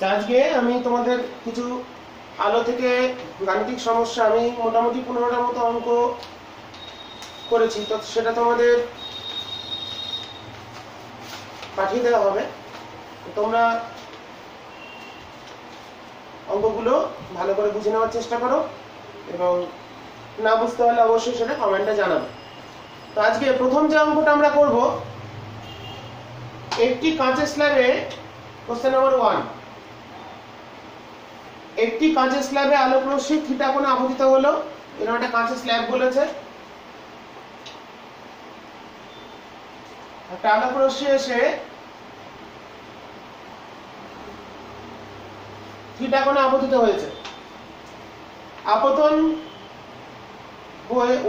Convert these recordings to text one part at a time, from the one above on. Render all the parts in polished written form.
আজকে আমি তোমাদের কিছু আলো থেকে গাণিতিক সমস্যা আমি মোটামুটি 15টার মতো অঙ্ক করেছি, তো সেটা তোমাদের পাঠিয়ে দেওয়া হবে। তোমরা অঙ্কগুলো ভালো করে বুঝে নেওয়ার চেষ্টা করো এবং না বুঝতে পারলে অবশ্যই সেটা কমেন্টে জানাবে। তো আজকে প্রথম যে অঙ্কটা আমরা করব, একটি কাঁচের স্ল্যাবে কোশ্চেন নাম্বার 1, একটি কাঁচের স্ল্যাবে আলোক রশ্মি থিটা কোণে আপতিত হলো। এরকম একটা কাঁচের স্ল্যাব বলেছে, একটা আলোক রশ্মি এসে থিটা কোণে আপতিত হয়েছে। আপতন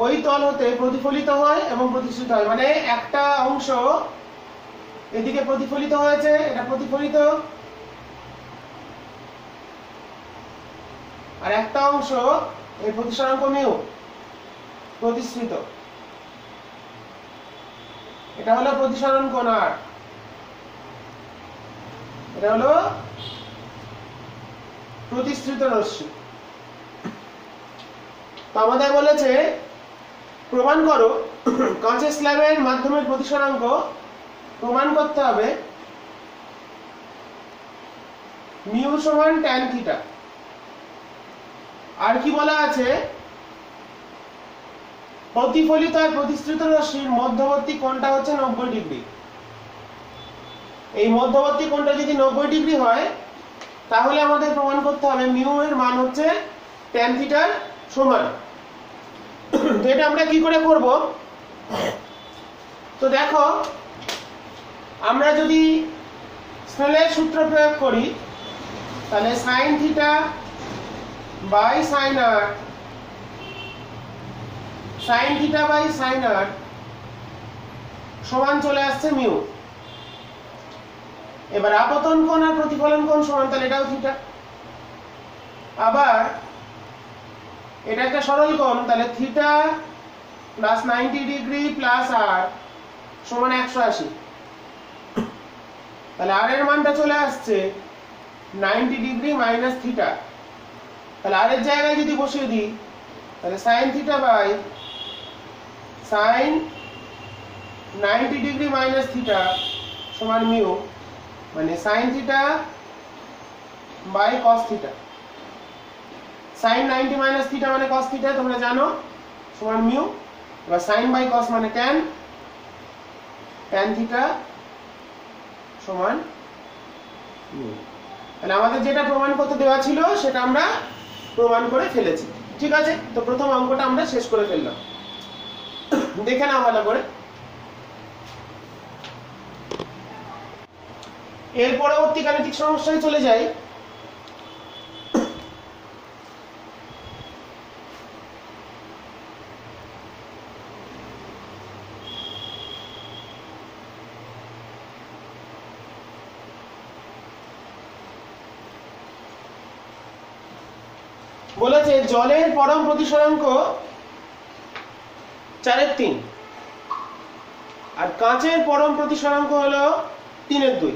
ওই তল হতে প্রতিফলিত হয় এবং প্রতিসৃত হয়, মানে একটা অংশ এদিকে প্রতিফলিত হয়েছে, এটা প্রতিফলিত, আর একটা অংশ এই প্রতিসরাঙ্ক মিউ প্রতিসৃত। এটা হলো প্রতিসরণ কোণ, আর এটা হলো প্রতিসৃত রশ্মি। তো আমাদের বলেছে প্রমাণ করো কাঁচের স্ল্যাবের মাধ্যমের প্রতিসরাঙ্ক প্রমাণ করতে হবে মিউ সমান ট্যান থিটা। আর কি বলা আছে, প্রতিফলিত আর প্রতিসৃত রশ্মির মধ্যবর্তী কোণটা হচ্ছে 90 ডিগ্রি। এই মধ্যবর্তী কোণটা যদি 90 ডিগ্রি হয় তাহলে আমাদের প্রমাণ করতে হবে মিউ এর মান হচ্ছে ট্যান থিটার সমান। তো এটা আমরা কি করে করব? তো দেখো, আমরা যদি স্নেলের সূত্র প্রয়োগ করি তাহলে sine theta by sine r, sine theta by sine r সমান চলে আসছে মিউ। এবার আপতন কোণ আর প্রতিফলন কোণ সমান, তাহলে এটাও থিটা। আবার এটা একটা সরল কোণ, তাহলে থিটা প্লাস 90 ডিগ্রি প্লাস আর সমান 180। তাহলে আর এর মানটা চলে আসছে 90 ডিগ্রি মাইনাস থিটা। তাহলে আর এর জায়গায় যদি বসিয়ে দিই তাহলে sine theta by sine 90 degree minus theta সমান মিউ, মানে sine theta by cos theta. Sine 90 minus theta মানে কস থিটা তোমরা জানো, সমান মিউ। এবার সাইন বাই কস মানে ট্যান, ট্যান থিটা সমান মিউ। তাহলে আমাদের যেটা প্রমাণ করতে দেওয়া ছিল সেটা আমরা প্রমাণ করে ফেলেছি। ঠিক আছে, তো প্রথম অঙ্কটা আমরা শেষ করে ফেললাম। দেখে নাও ভালো করে। এর পরবর্তী গাণিতিক সমস্যায় চলে যাই। বলেছে জলের পরম প্রতিসরাঙ্ক 4/3 আর কাঁচের পরম প্রতিসরাঙ্ক হলো 3/2।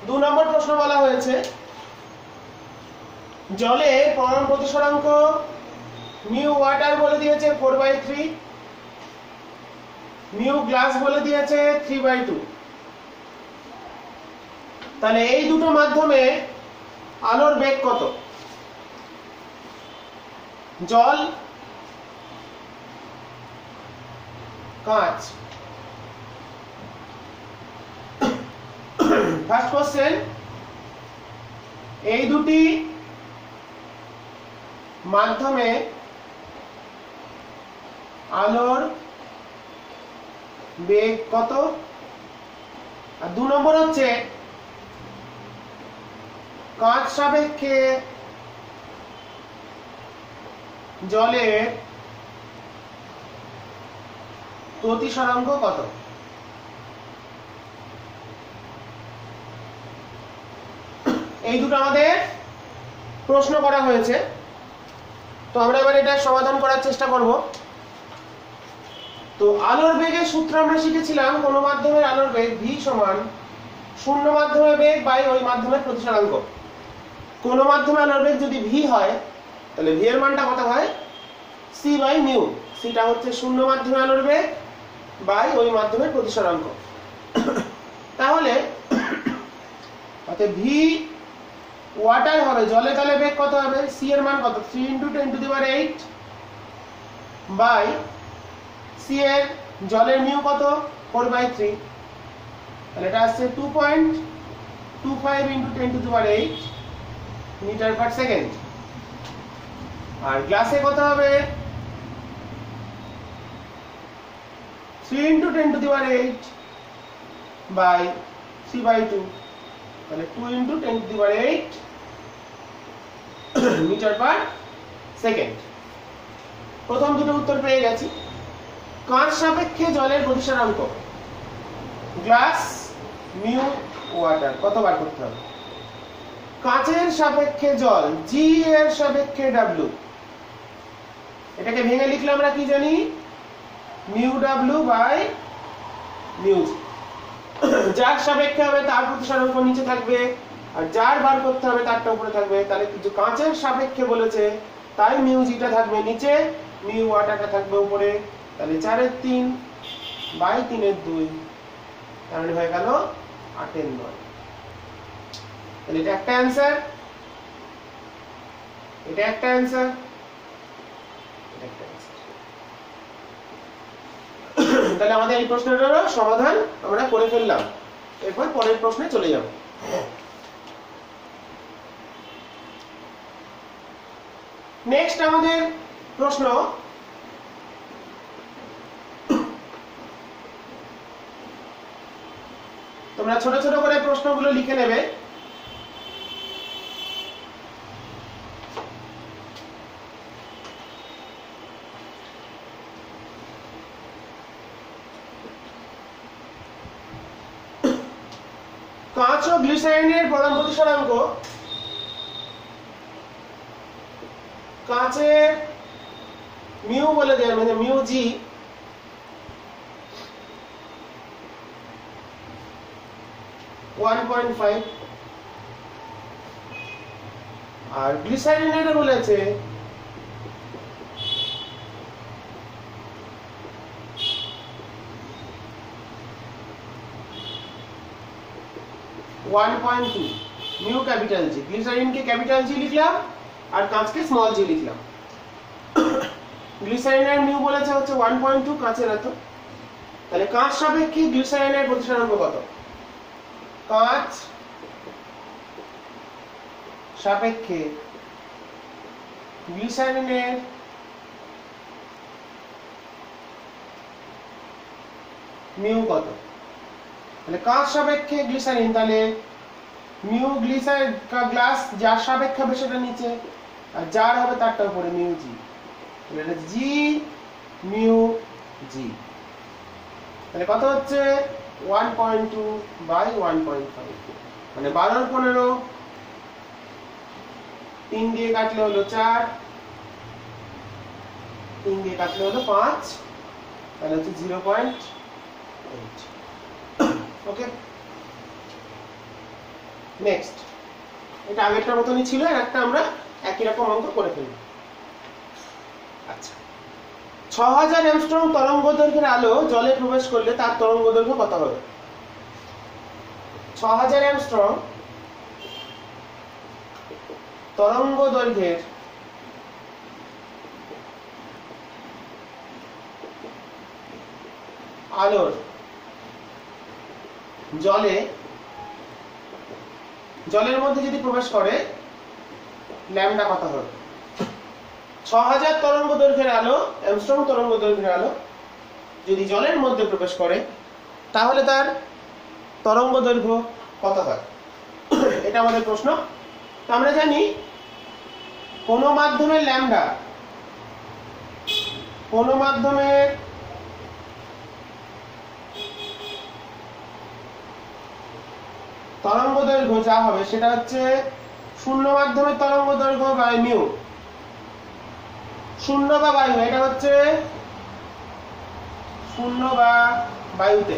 2 নম্বর প্রশ্ন বলা হয়েছে জলের পরম প্রতিসরাঙ্ক মিউ ওয়াটার বলে দিয়েছে 4/3, মিউ গ্লাস বলে দিয়েছে 3/2। তাহলে এই দুটো মাধ্যমে আলোর বেগ কত? জল, কাঁচ। ফার্স্ট কোশ্চেন, এই দুটি মাধ্যমে আলোর বেগ কত? আর 2 নম্বর হচ্ছে কাঁচ সাপেক্ষে জলের প্রতিসরাঙ্ক কত? এই দুটো আমাদের প্রশ্ন করা হয়েছে। তো আমরা এবার এটা সমাধান করার চেষ্টা করব। তো আলোর বেগের সূত্র আমরা শিখেছিলাম কোন মাধ্যমের আলোর বেগ v সমান শূন্য মাধ্যমের বেগ বাই ওই মাধ্যমের প্রতিসরাঙ্ক। কোন মাধ্যমে আলোর বেগ যদি v হয় তাহলে v এর মানটা কত হয় c বাই মিউ। সেটা হচ্ছে শূন্য মাধ্যমে আলোর বেগ বাই ওই মাধ্যমের প্রতিসরাঙ্ক। তাহলে অতএব v ওয়াটার হবে জলে, তাহলে বেগ কত হবে c এর মান কত 3 × 10⁸ বাই c এর জলের মিউ কত 4/3, তাহলে এটা আসছে 2.25 × 10⁸ মিটার পার সেকেন্ড। আর গ্লাসে কত হবে 3 × 10⁸ বাই c/2, তাহলে 2 × 10⁸ মিটার পার সেকেন্ড। প্রথম দুটো উত্তর পেয়ে গেছি। কাঁচ সাপেক্ষে জলের প্রতিসরাঙ্ক গ্লাস মিউ ওয়াটার কতবার করতে হবে? কাঁচের সাপেক্ষে জল g এর সাপেক্ষে w, এটাকে ভেঙে লিখলে আমরা কি জানি mu w by mu g। যার সাপেক্ষে হবে তার প্রতিসরাঙ্ক নিচে থাকবে, আর যার বার করতে হবে তারটা উপরে থাকবে। তাহলে কিছু কাঁচের সাপেক্ষে বলেছে তাই মিউ জিটা থাকবে নিচে, মিউ ওয়াটারটা থাকবে উপরে। তাহলে 4/3 বাই 3/2, তার মানে হয়ে গেল 8/9। তাহলে এটা একটা অ্যানসার, এটা একটা অ্যানসার, এটা একটা অ্যানসার। তাহলে আমাদের এই প্রশ্নটারও সমাধান আমরা করে ফেললাম। এরপর পরের প্রশ্নে চলে যাব। নেক্সট আমাদের প্রশ্ন, তোমরা ছোট ছোট করে প্রশ্নগুলো লিখে নেবে। কাঁচ ও গ্লিসারিনের প্রধান প্রতিসরাঙ্ক, কাঁচের মিউ বলে দেয় মানে মিউ জি, (1.5) আর গ্লিসারিনের বলেছে 1.2 মিউ ক্যাপিটাল জি। গ্লিসারিনকে ক্যাপিটাল জি লিখলাম আর কাঁচকে স্মল জি লিখলাম। গ্লিসারিনের মিউ বলেছে হচ্ছে 1.2, কাঁচের এত। তাহলে কাঁচ সাপেক্ষে গ্লিসারিনের প্রতিসরাঙ্ক কত? কাঁচ সাপেক্ষে গ্লিসারিনের মিউ কত? তাহলে কাঁচ সাপেক্ষে গ্লিসারিন, তাহলে মিউ গ্লিসারিন গ্লাস যার সাপেক্ষে হবে সেটা নিচে, আর যার হবে তারটা উপরে মিউ জি। তাহলে এটা জি মিউ জি, তাহলে কত হচ্ছে 1.2 বাই 1.5, মানে 12/15, 3 দিয়ে কাটলে হলো 4, 3 দিয়ে কাটলে হলো 5, তাহলে হচ্ছে 0.8। ওকে, নেক্সট, এটা আগেরটার মতনই ছিল, একটা আমরা একই রকম অঙ্ক করে ফেলব। আচ্ছা, 6000 অ্যাংস্ট্রম তরঙ্গদৈর্ঘ্যের আলো জলে প্রবেশ করলে তার তরঙ্গদৈর্ঘ্য কত হবে? 6000 অ্যাংস্ট্রম তরঙ্গদৈর্ঘ্যের আলোর জলের মধ্যে যদি প্রবেশ করে ল্যামডা কত হবে? 6000 তরঙ্গদৈর্ঘ্যের আলো, অ্যাংস্ট্রম তরঙ্গদৈর্ঘ্যের আলো যদি জলের মধ্যে প্রবেশ করে তাহলে তার তরঙ্গদৈর্ঘ্য কত হয়? এটা আমাদের প্রশ্ন। তো আমরা জানি কোন মাধ্যমের ল্যামডা, কোন মাধ্যমের তরঙ্গদৈর্ঘ্য যা হবে সেটা হচ্ছে শূন্য মাধ্যমের তরঙ্গদৈর্ঘ্য বাই মিউ। শূন্য বা বায়ু, এটা হচ্ছে শূন্য বা বায়ুতে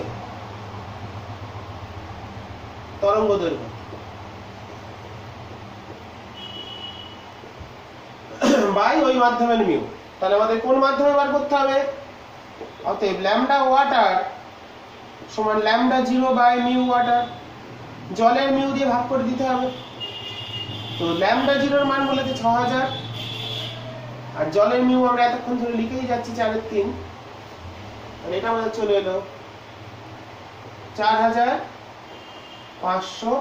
তরঙ্গ দৈর্ঘ্য বাই ওই মাধ্যমের মিউ। তাহলে আমাদের কোন মাধ্যমে বার করতে হবে? অতএব ল্যামডা ওয়াটার সমান ল্যামডা 0 বাই মিউ ওয়াটার, জলের মিউ দিয়ে ভাগ করে দিতে হবে। তো ল্যামডা 0 এর মান বলেছে 6000, আর জলের মিউ আমরা এতক্ষণ ধরে লিখেই যাচ্ছি 4/3, আর এটা আমাদের চলে এলো 4500।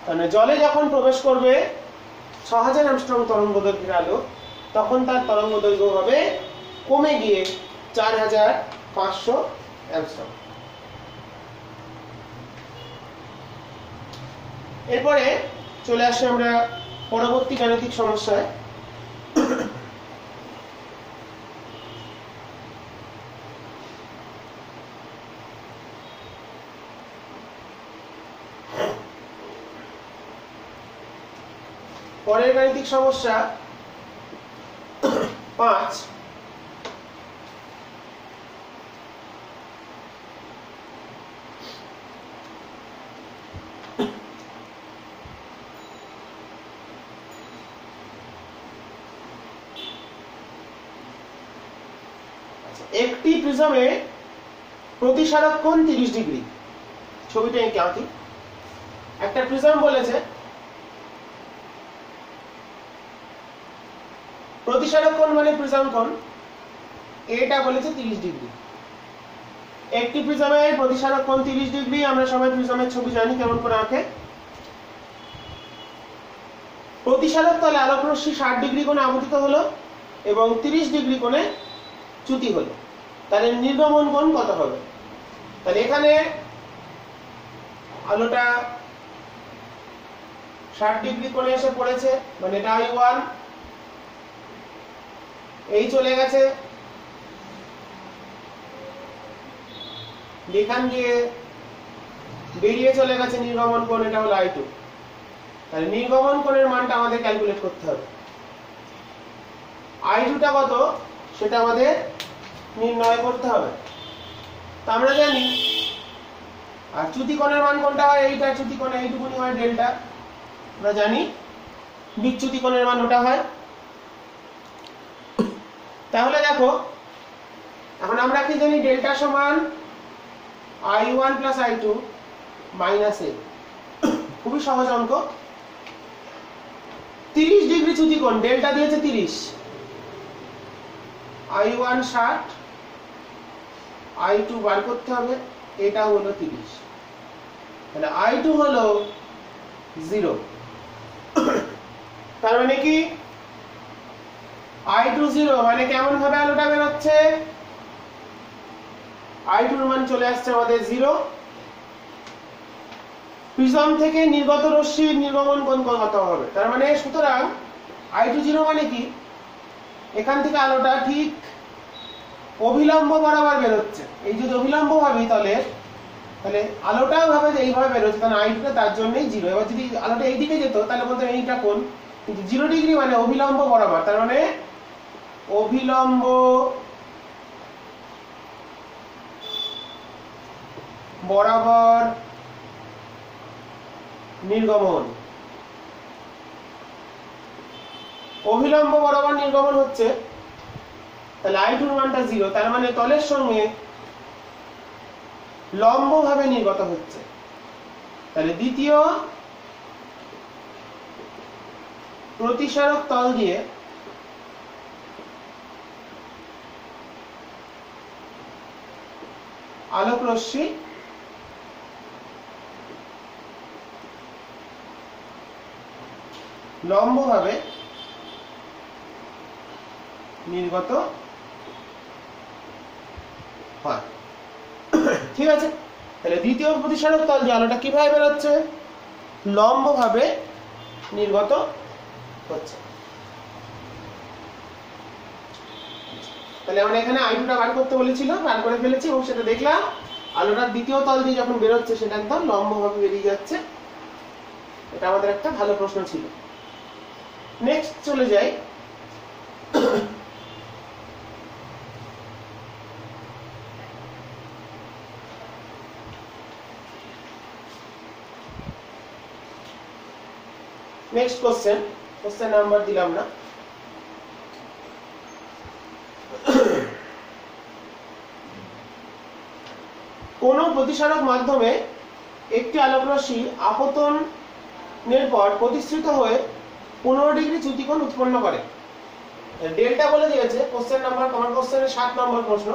মানে জলে যখন প্রবেশ করবে 6000 অ্যাংস্ট্রম তরঙ্গ দৈর্ঘ্যের আলো, তখন তার তরঙ্গ দৈর্ঘ্য হবে কমে গিয়ে 4500 অ্যাংস্ট্রম। এরপরে চলে আসি আমরা পরবর্তী গাণিতিক সমস্যায়। পরের গাণিতিক সমস্যা 5। একটি প্রিজমে প্রতিসারক কোণ 30 ডিগ্রি। ছবিটা এঁকে আঁকি। একটা প্রিজম বলেছে প্রতিসারক কোণ মানে প্রিজম কোণ, এটা বলেছে 30 ডিগ্রি। একটি প্রিজমের প্রতিসারক কোণ 30 ডিগ্রি। আমরা সবাই প্রিজমের ছবি জানি কেমন করে আঁকে। প্রতিসারক তলে আলোক রশ্মি 60 ডিগ্রি কোণে আবর্তিত হলো এবং 30 ডিগ্রি কোণে চ্যুতি হলো। তাহলে নির্গমন কোণ কত হবে? তাহলে এখানে আলোটা 60 ডিগ্রি কোণে এসে পড়েছে, মানে এটা I1, এই চলে গেছে, এখান দিয়ে বেরিয়ে চলে গেছে নির্গমন কোণ, এটা হলো I2। তাহলে নির্গমন কোণের মানটা আমাদের ক্যালকুলেট করতে হবে। I2 টা কত সেটা আমাদের নির্ণয় করতে হবে। তো আমরা জানি, আর চ্যুতি কোণের মান কোনটা হয়? এইটা চ্যুতি কোণ, এইটুকুনি হয় ডেল্টা। আমরা জানি বিচ্যুতি কোণের মান ওটা হয়। তাহলে দেখো, এখন আমরা কি জানি? ডেল্টা সমান I1 plus I2 minus A। খুবই সহজ অঙ্ক। 30 ডিগ্রি চ্যুতি কোণ, ডেল্টা দিয়েছে 30, I1 60, I2 বার করতে হবে, এটা হলো 30। তাহলে I2 হলো 0। তার মানে কি I2 0, মানে কেমন ভাবে আলোটা বের হচ্ছে? I2 এর মান চলে আসছে আমাদের 0। প্রিজম থেকে নির্গত রশ্মির নির্গমন কোণ কত হবে? তার মানে সুতরাং I2 0 মানে কি? এখান থেকে আলোটা ঠিক অভিলম্ব বরাবর বের হচ্ছে। এই যদি অভিলম্ব ভাবি তাহলে আলোটাও ভাবে যে এইভাবে বের হচ্ছে, তাহলে I2 টা তার জন্যই 0। এবার যদি আলোটা এই দিকে যেত তাহলে বলতাম এইটা কোণ, কিন্তু 0 ডিগ্রি মানে অভিলম্ব বরাবর, তার মানে অভিলম্ব বরাবর নির্গমন। অভিলম্ব বরাবর নির্গমন হচ্ছে, তাহলে I2 এর মানটা 0। তার মানে তলের সঙ্গে লম্বভাবে নির্গত হচ্ছে। তাহলে দ্বিতীয় প্রতিসারক তল দিয়ে আলোক রশ্মি লম্বভাবে নির্গত হয়। ঠিক আছে, তাহলে দ্বিতীয় প্রতিসারক তল দিয়ে আলোটা কিভাবে বেরোচ্ছে? লম্বভাবে নির্গত হচ্ছে। তাহলে আমরা এখানে I2 টা বার করতে বলেছিল, বার করে ফেলেছি এবং সেটা দেখলাম আলোটার দ্বিতীয় তল দিয়ে যখন বেরোচ্ছে সেটা একদম লম্বভাবে বেরিয়ে যাচ্ছে। এটা আমাদের একটা ভালো প্রশ্ন ছিল। নেক্সট চলে যাই নেক্সট কোশ্চেন নাম্বার দিলাম না। কোন প্রতিসারক মাধ্যমে একটি আলোকরশ্মি আপতনের পর প্রতিসৃত হয়ে 15 ডিগ্রি চ্যুতিকোণ উৎপন্ন করে। ডেল্টা বলে দিয়েছে কোশ্চেন নাম্বার, কমন কোশ্চেনের 7 নম্বর প্রশ্ন।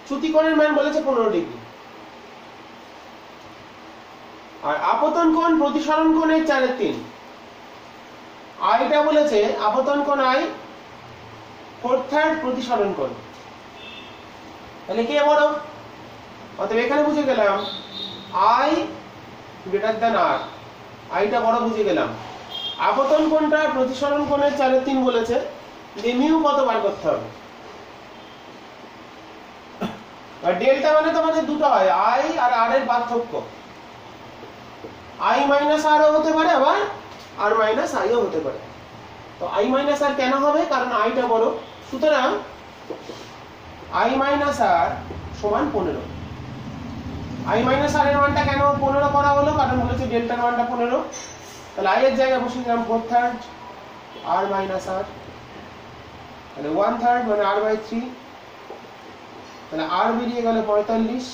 চ্যুতিকোণের মান বলেছে 15 ডিগ্রি, আর আপতন কোণ প্রতিসরণ কোণের 4/3। আইটা বলেছে আপতন কোণ আই, 4/3 প্রতিসরণ কোণ। তাহলে কে বড়? অতএব এখানে বুঝে গেলাম আই গ্রেটার দ্যান আর, আইটা বড় বুঝে গেলাম। আপতন কোণটা প্রতিসরণ কোণের 4/3 বলেছে, যে মিউ কত বার করতে হবে। আর ডেল্টা মানে তোমাদের দুটো হয়, আই আর আর এর পার্থক্য। আই মাইনাস আর ও হতে পারে, আবার আর মাইনাস আই ও হতে পারে। তো আই মাইনাস আর কেন হবে? কারণ আইটা বড়। সুতরাং আই মাইনাস আর সমান 15। আই মাইনাস আর এর মানটা কেন 15 করা হলো? কারণ বলেছে ডেল্টার মানটা 15। তাহলে আই এর জায়গায় বসিয়ে দিলাম 4/3 আর মাইনাস আর, তাহলে 1/3 মানে r/3। তাহলে আর বেরিয়ে গেল 45,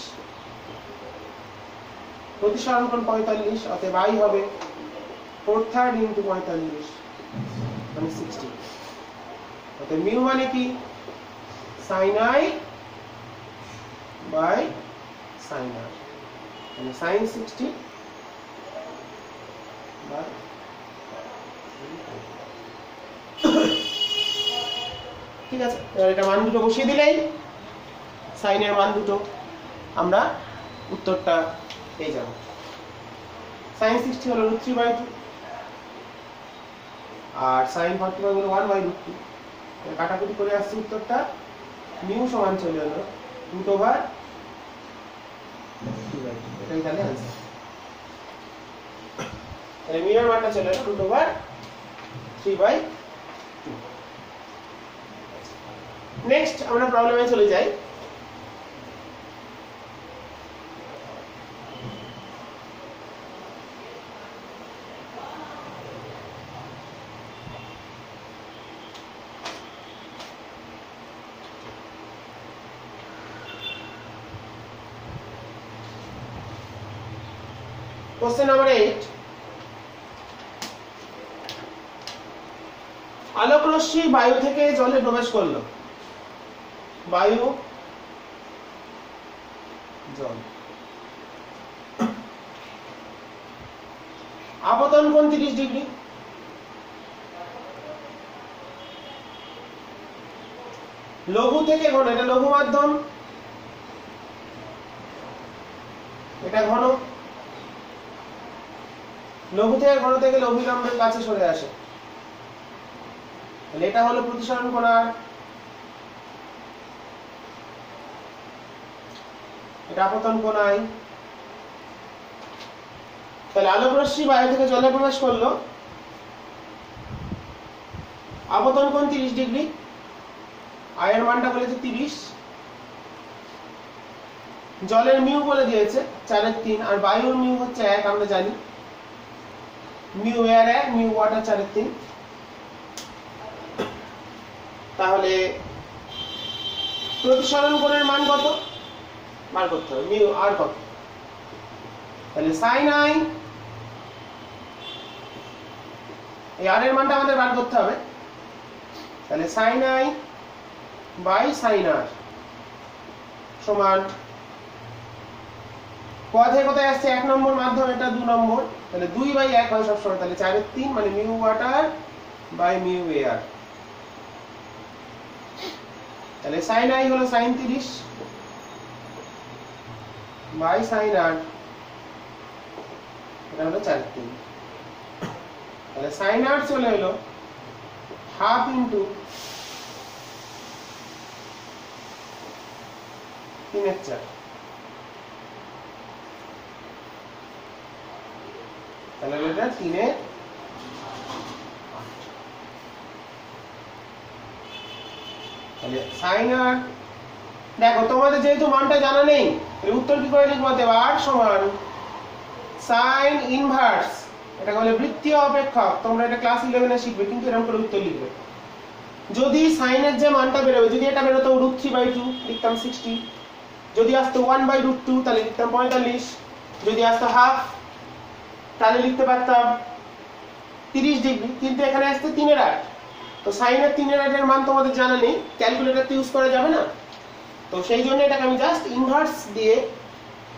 প্রতিসরণ কোণ 45, অতএব আই হবে 4/3 × 45 মানে 60। অতএব মিউ মানে কি? sin i by sin r, মানে sin 60 বাই। ঠিক আছে, এবার এটা মান দুটো বসিয়ে দিলেই sin এর মান দুটো আমরা উত্তরটা পেয়ে যাব। sin 60 হলো √3/2 আর sin 45 হলো 1/√2। কাটাকুটি করে আসছে উত্তরটা, মিউ সমান চলে এলো √3/2। এটাই তাহলে आंसर। তাহলে মিউ এর মানটা চলে এলো √3/2। নেক্সট আমরা প্রবলেমে চলে যাই। Question number 8, আলোক রশ্মি বায়ু থেকে জলে প্রবেশ করলো। বায়ু, জল, আপতন কোণ 30 ডিগ্রি। লঘু থেকে ঘন, এটা লঘু মাধ্যম, এটা ঘন। লঘু থেকে ঘন থেকে অভিলম্বের কাছে সরে আসে, তাহলে এটা হলো প্রতিসরণ কোণ আর, এটা আপতন কোণ আই। তাহলে আলোক রশ্মি বায়ু থেকে জলে প্রবেশ করলো, আপতন কোণ 30 ডিগ্রি, আই এর মানটা বলেছে 30, জলের মিউ বলে দিয়েছে 4/3, আর বায়ুর মিউ হচ্ছে 1 আমরা জানি, মিউ এয়ার 1 মিউ ওয়াটার 4/3। তাহলে প্রতিসরণ কোণের মান কত বার করতে হবে, মিউ আর কত? তাহলে sin i, এই আর এর মানটা আমাদের বার করতে হবে। তাহলে sin i by sin r সমান, পথে কোথায় আসছে 1 নম্বর মাধ্যম, এটা 2 নম্বর, তাহলে 2/1 হয় সবসময়। তাহলে 4/3 মানে mu water by mu air. তাহলে sin i হলো sin 30 বাই sin r, এটা হলো 4/3। তাহলে sin r চলে এলো 1/2 × 3/4। তাহলে এটা 3/8। তাহলে sin r, দেখো তোমাদের যেহেতু মানটা জানা নেই, তাহলে উত্তর কি করে লিখবো? r সমান sin ইনভার্স এটা বলে বৃত্তীয় অপেক্ষক, তোমরা এটা ক্লাস 11 এ শিখবে, কিন্তু এরকম করে উত্তর লিখবে। যদি সাইনের যে মানটা বেরোবে, যদি এটা বেরোতো √3/2 লিখতাম 60, যদি আসতো 1/√2 তাহলে লিখতাম 45, যদি আসতো হাফ তাহলে লিখতে পারতাম 30 ডিগ্রি, কিন্তু এখানে আসছে 3/8। তো সাইনের 3/8 এর মান তোমাদের জানা নেই, ক্যালকুলেটর ইউজ করা যাবে না, তো সেই জন্য এটাকে আমি জাস্ট ইনভার্স দিয়ে,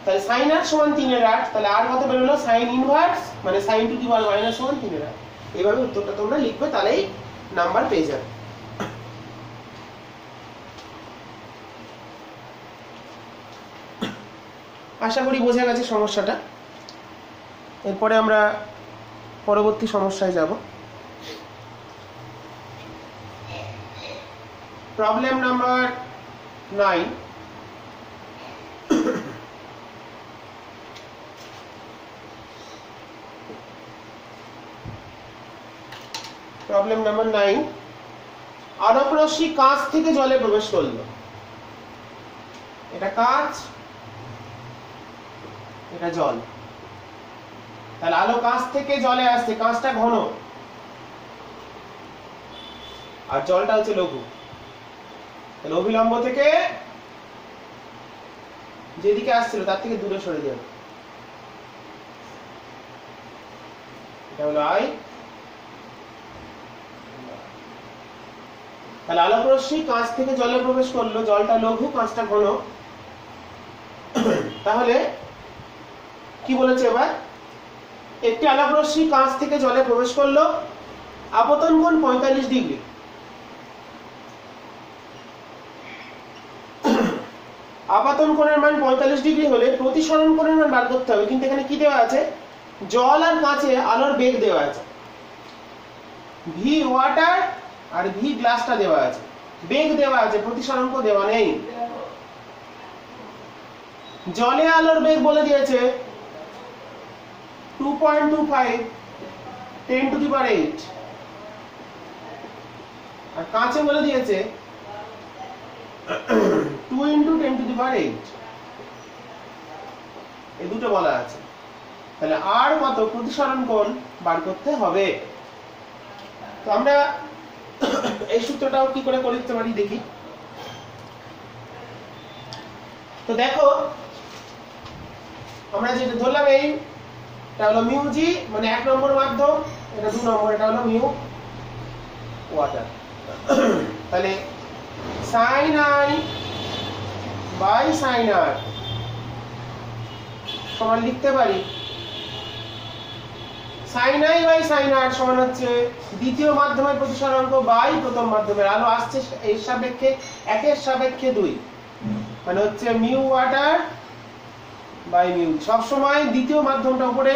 তাহলে sin r সমান 3/8, তাহলে আর কত বেরোলো sin ইনভার্স মানে sin to the power minus 1 3/8। এইভাবে উত্তরটা তোমরা লিখবে, তাহলেই নাম্বার পেয়ে যাবে। আশা করি বোঝা গেছে সমস্যাটা। এরপরে আমরা পরবর্তী সমস্যায় যাব। Problem number 9। প্রবলেম নাম্বার 9, আলোক রশ্মি কাঁচ থেকে জলে প্রবেশ করলো। এটা কাঁচ, এটা জল, তাহলে আলো কাঁচ থেকে জলে আসছে, কাঁচটা ঘন আর জলটা হচ্ছে লঘু, তাহলে অভিলম্ব থেকে যেদিকে আসছিল তার থেকে দূরে সরে যাবে, এটা হলো I। তাহলে আলোক রশ্মি কাঁচ থেকে জলে প্রবেশ করলো, জলটা লঘু কাঁচটা ঘন। তাহলে কি বলেছে এবার, একটি আলোক রশ্মি কাঁচ থেকে জলে প্রবেশ করলো, আপতন কোণ 45 ডিগ্রি। আপাতন কোণের মান 45 ডিগ্রি হলে প্রতিসরণ কোণের মান বার করতে হবে, কিন্তু এখানে কি দেওয়া আছে, জল আর কাঁচে আলোর বেগ দেওয়া আছে, v ওয়াটার আর v গ্লাসটা দেওয়া আছে, বেগ দেওয়া আছে, প্রতিসরাঙ্ক দেওয়া নেই। জলে আলোর বেগ বলে দিয়েছে 2.25 10 টু দি পাওয়ার 8, আর কাঁচে বলে দিয়েছে 2 × 10 টু দি পাওয়ার 8, এই দুটো বলা আছে। তাহলে আর কত প্রতিসরণ কোণ বার করতে হবে। তো আমরা এই সূত্রটাও কি করে লিখতে পারি দেখি। তো দেখো আমরা যেটা ধরলাম, এইটা হলো μg মানে 1 নম্বর মাধ্যম, এটা 2 নম্বর, এটা হলো মিউ ওয়াটার। তাহলে sin I by sin r সমান লিখতে পারি sin I by sin r সমান হচ্ছে দ্বিতীয় মাধ্যমের প্রতিসরাঙ্ক বাই প্রথম মাধ্যমের, আলো আসছে এর সাপেক্ষে 1 এর সাপেক্ষে 2, মানে হচ্ছে মিউ ওয়াটার বাই মিউ। সব সময় দ্বিতীয় মাধ্যমটা উপরে,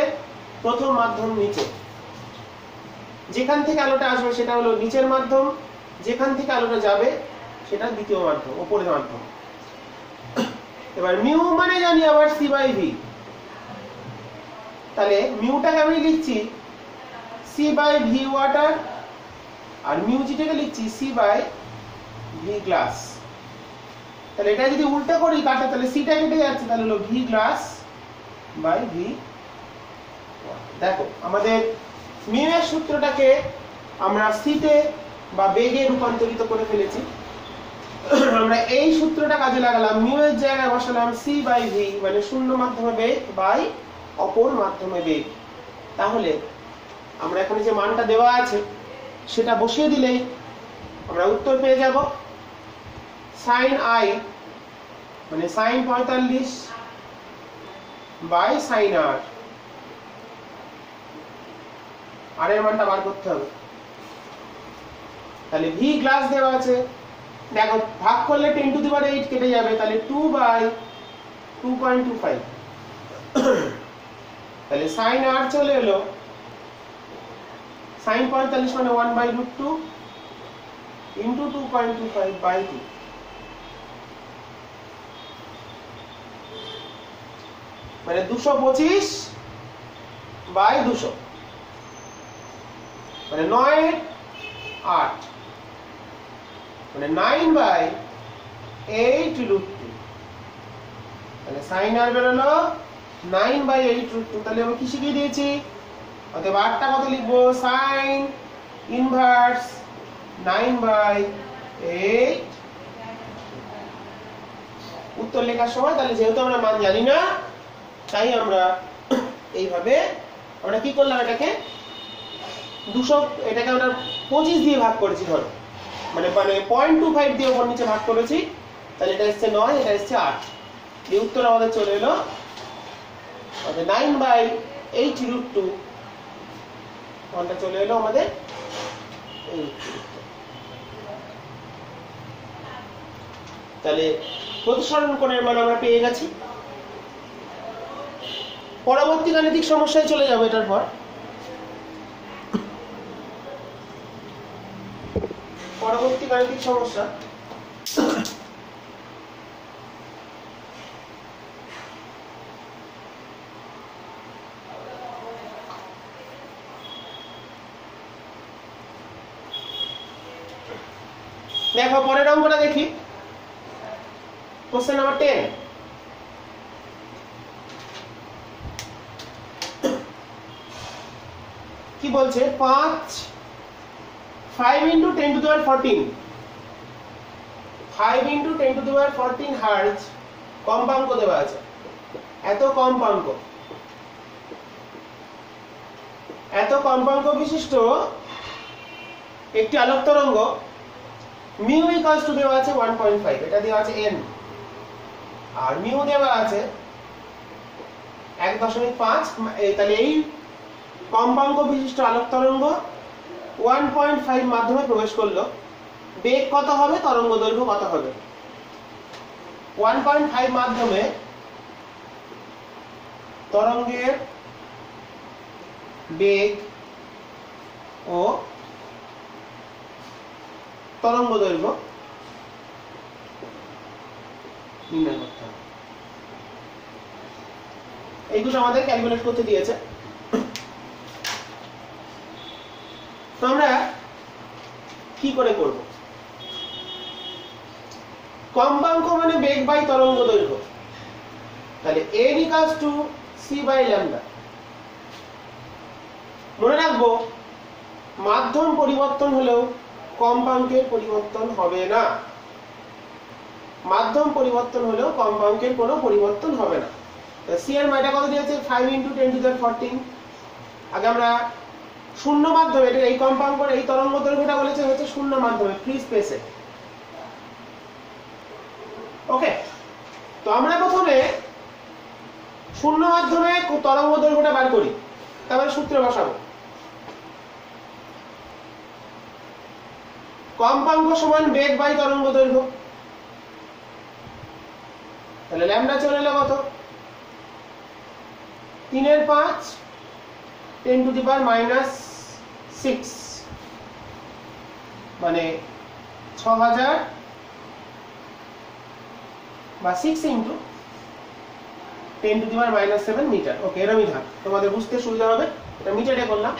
প্রথম মাধ্যম নিচে। যেখান থেকে আলোটা আসবে সেটা হলো নিচের মাধ্যম, যেখান থেকে আলোটা যাবে সেটা দ্বিতীয় মাধ্যম, উপরের মাধ্যম। এবার মিউ মানে জানি আবার c/v, তাহলে মিউটাকে আমি লিখছি c/v ওয়াটার, আর মিউজিটাকে লিখছি c/v গ্লাস। তাহলে এটা যদি উল্টা করি কাটে, তাহলে সিটা কেটে যাচ্ছে, তাহলে হলো v গ্লাস বাই v। দেখো আমাদের মিউ এর সূত্রটাকে আমরা সিতে বা বেগে রূপান্তরিত করে ফেলেছি। আমরা এই সূত্রটা কাজে লাগালাম, মিউ এর জায়গায় বসালাম c/v মানে শূন্য মাধ্যমে বেগ বাই অপর মাধ্যমে বেগ। তাহলে আমরা এখানে যে মানটা দেওয়া আছে সেটা বসিয়ে দিলেই আমরা উত্তর পেয়ে যাব। sin I মানে sin 45 বাই sin r, আর এর মানটা বার করতে হবে। তাহলে v গ্লাস দেওয়া আছে, দেখো ভাগ করলে 10 টু দি পাওয়ার 8 কেটে যাবে, তাহলে 2/2.25, তাহলে sin r চলে এলো sin 45 মানে 1/√2 ইনটু 2.25/2, মানে 225/200, মানে 9/8, মানে 9/8√2। তাহলে sin r বেরোলো 9/8√2। তাহলে আমি কি শিখিয়ে দিয়েছি, অতএব আরটা কত লিখবো sin ইনভার্স 9/8। উত্তর লেখার সময় তাহলে যেহেতু আমরা মান জানি না তাই আমরা এইভাবে আমরা কি করলাম এটাকে 200 এটাকে আমরা 25 দিয়ে ভাগ করেছি ধরো মানে 0.25 দিয়ে উপর নিচে ভাগ করেছি তাহলে এটা হচ্ছে 9 এটা হচ্ছে 8 এই উত্তর আমাদের চলে এলো অর্থাৎ 9/8√2 কোনটা চলে এলো আমাদের এই তাহলে প্রতিসরণ কোণের মান আমরা পেয়ে গেছি। পরবর্তী গাণিতিক সমস্যায় চলে যাব এটার পর। পরবর্তী গাণিতিক সমস্যা দেখো পরের অঙ্কটা দেখি কোশ্চেন নাম্বার 10 কি বলছে 5 × 10⁻14 5 × 10⁻14 হার্জ কম্পাঙ্ক দেওয়া আছে এত কম্পাঙ্ক বিশিষ্ট একটি আলোক তরঙ্গ মিউ ইকুয়ালস টু দেওয়া আছে 1.5 এটা দেওয়া আছে n আর মিউ দেওয়া আছে 1.5 তাহলে এই কম্পাঙ্ক বিশিষ্ট আলোক তরঙ্গ 1.5 মাধ্যমে প্রবেশ করলো বেগ কত হবে তরঙ্গ দৈর্ঘ্য কত হবে 1.5 মাধ্যমে তরঙ্গের বেগ ও তরঙ্গ দৈর্ঘ্য নির্ণয় করতে হবে এই দুটো আমাদের ক্যালকুলেট করতে দিয়েছে। তো আমরা কি করে করব কম্পাঙ্ক মানে বেগ বাই তরঙ্গ দৈর্ঘ্য তাহলে n = c/λ মনে রাখবো মাধ্যম পরিবর্তন হলেও কম্পাঙ্কের পরিবর্তন হবে না মাধ্যম পরিবর্তন হলেও কম্পাঙ্কের কোনো পরিবর্তন হবে না c এর মানটা কত দিয়েছে 5 × 10⁻14 আগে আমরা শূন্য মাধ্যমে এই কম্পাঙ্কের এই তরঙ্গ দৈর্ঘ্যটা বলেছে হচ্ছে শূন্য মাধ্যমে ফ্রি স্পেসে ওকে তো আমরা প্রথমে শূন্য মাধ্যমে তরঙ্গ দৈর্ঘ্যটা বার করি তারপরে সূত্র বসাবো কম্পাঙ্ক সমান বেগ বাই তরঙ্গ দৈর্ঘ্য তাহলে ল্যামডা চলে এলো কত 3/5 10⁻⁻6 মানে 6000 বা 6 × 10⁻⁻7 মিটার ওকে এরকমই থাক তোমাদের বুঝতে সুবিধা হবে এটা মিটারে করলাম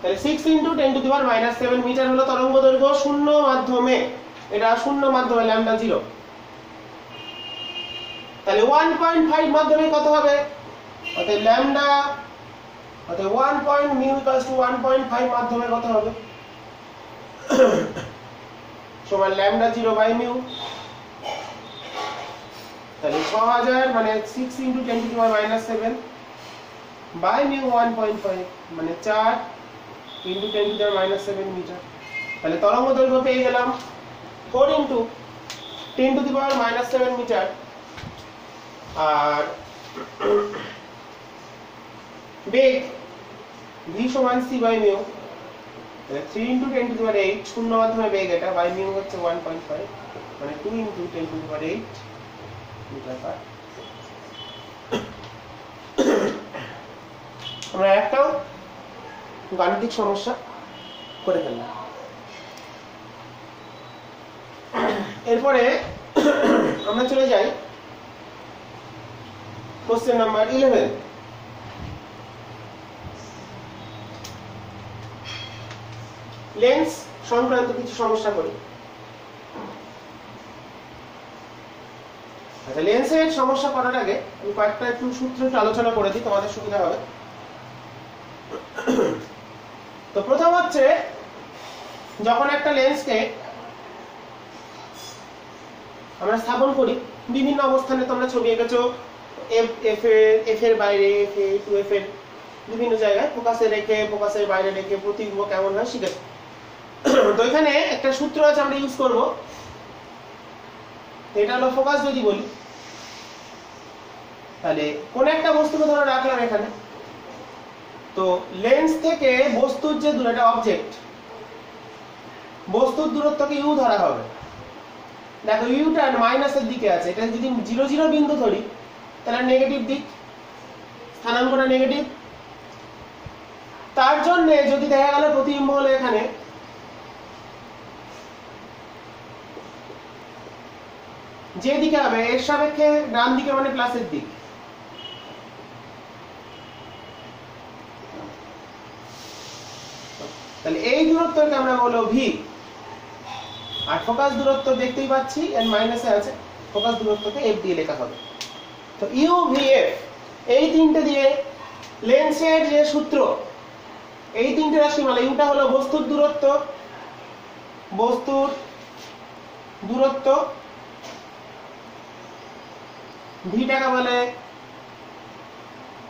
তাহলে 6 × 10⁻⁻7 মিটার হলো তরঙ্গ দৈর্ঘ্য শূন্য মাধ্যমে এটা শূন্য মাধ্যমে ল্যামডা 0 তাহলে 1.5 মাধ্যমে কত হবে অতএব ল্যামডা অতএব 1.μ = 1.5 মাধ্যমে কত হবে সমান ল্যামডা 0/μ তাহলে 6000 মানে 6 × 10⁻⁻7 বাই μ 1.5 মানে 4 × 10⁻⁻7 মিটার তাহলে তরঙ্গ দৈর্ঘ্য পেয়ে গেলাম 4 × 10⁻⁻7 মিটার আর বেগ v = c/μ 3 × 10⁸ শূন্য মাধ্যমে বেগ এটা বাই μ হচ্ছে 1.5 মানে 2 × 10⁸ মিটার পার আমরা একটাও গাণিতিক সমস্যা করে ফেললাম এরপরে আমরা চলে যাই কোশ্চেন নাম্বার 11 লেন্স সংক্রান্ত কিছু সমস্যা করি আচ্ছা লেন্সের সমস্যা করার আগে আমি কয়েকটা একটু সূত্র আলোচনা করে দিই তোমাদের সুবিধা হবে তো প্রথম হচ্ছে যখন একটা লেন্সকে আমরা স্থাপন করি বিভিন্ন অবস্থানে, তোমরা ছবি এঁকেছো এফ এর বাইরে, টু এফ এর বিভিন্ন জায়গায় ফোকাসে রেখে, ফোকাসের বাইরে রেখে প্রতিবিম্ব কেমন হয় শিখেছো। তো এখানে একটা সূত্র আছে আমরা ইউজ করব। এটা হলো ফোকাস যদি বলি, তাহলে কোন একটা বস্তুকে ধরে রাখলাম এখানে, তো লেন্স থেকে বস্তুর যে দূরত্ব, অবজেক্ট বস্তুর দূরত্বকে ইউ ধরা হবে। দেখো ইউটা মাইনাসের দিকে আছে, এটা যদি 0 0 বিন্দু ধরি তাহলে নেগেটিভ দিক, স্থানাঙ্কটা নেগেটিভ। তার জন্য যদি দেখা গেল প্রতিবিম্ব হলো এখানে, যে দিকে হবে এর সাপেক্ষে ডান দিকে মানে প্লাসের দিক, তাহলে এই দূরত্বকে আমরা বলবো ভি। আর ফোকাস দূরত্ব দেখতেই পাচ্ছি এর মাইনাসে আছে, ফোকাস দূরত্বকে এফ দিয়ে লেখা হবে। তো ইউ ভি এফ এই তিনটে দিয়ে লেন্সের যে সূত্র, এই তিনটে রাশিমালা, ইউটা হলো বস্তুর দূরত্ব, ভিটাকে বলে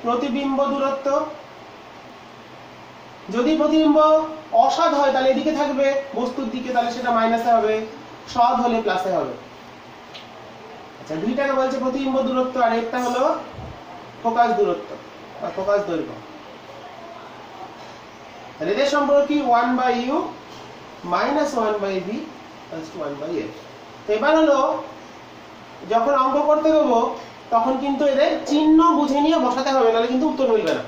প্রতিবিম্ব দূরত্ব। যদি প্রতিবিম্ব অসৎ হয় তাহলে এদিকে থাকবে বস্তুর দিকে, তাহলে সেটা মাইনাসে হবে, সৎ হলে প্লাসে হবে। আচ্ছা, ভিটাকে বলছে প্রতিবিম্ব দূরত্ব, আর একটা হলো ফোকাস দূরত্ব বা ফোকাস দৈর্ঘ্য। তাহলে এদের সম্পর্ক কি 1/u - 1/v = 1/f। তো এবার হলো যখন অঙ্ক করতে দেবো তখন কিন্তু এদের চিহ্ন বুঝে নিয়ে বসাতে হবে, নাহলে কিন্তু উত্তর মিলবে না।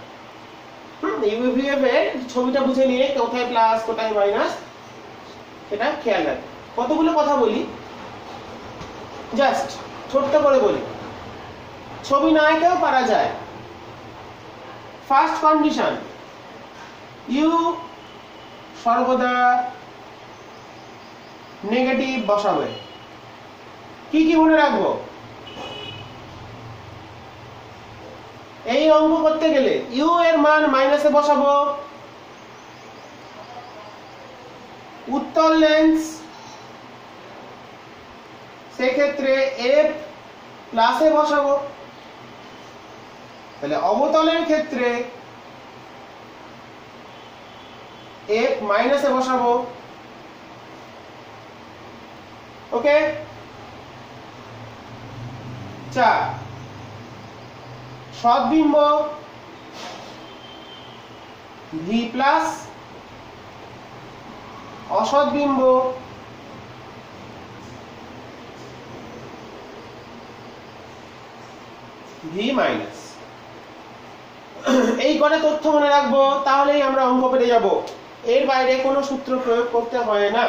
ইউভিএফ এর ছবিটা বুঝে নিয়ে কোথায় প্লাস কোথায় মাইনাস সেটা খেয়াল রাখবে। কতগুলো কথা বলি, জাস্ট ছোট্ট করে বলি, ছবি না এঁকেও পারা যায়। ফার্স্ট কন্ডিশন, ইউ সর্বদা নেগেটিভ বসাবে। কি কি মনে রাখবো? এই অঙ্ক করতে গেলে ইউ এর মান মাইনাসে বসাবো, উত্তল লেন্স সেক্ষেত্রে এফ প্লাসে বসাবো, তাহলে অবতলের ক্ষেত্রে এফ মাইনাসে বসাবো। ওকে, 4 সদ্বিম্ব ভি প্লাস, অসদ্বিম্ব ভি মাইনাস। এই কটা তথ্য মনে রাখবো, তাহলেই আমরা অঙ্ক পেরে যাব। এর বাইরে কোনো সূত্র প্রয়োগ করতে হয় না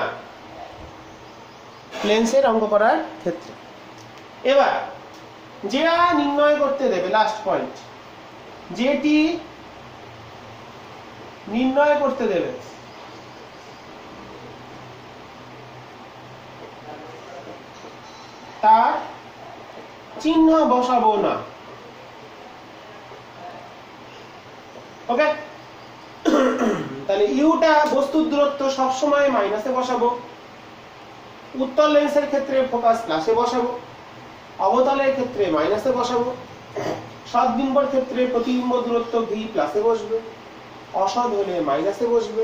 লেন্সের অঙ্ক করার ক্ষেত্রে। এবার যেটা নির্ণয় করতে দেবে, লাস্ট পয়েন্ট, যেটি নির্ণয় করতে দেবে তার চিহ্ন বসাবো না। ওকে, তাহলে ইউটা বস্তুর দূরত্ব সবসময় মাইনাসে বসাবো, উত্তল লেন্সের ক্ষেত্রে ফোকাস প্লাসে বসাবো, অবতলের ক্ষেত্রে মাইনাসে বসাবো, সদ্বিম্বর ক্ষেত্রে প্রতিবিম্ব দূরত্ব ভি প্লাসে বসবে, অসৎ হলে মাইনাসে বসবে।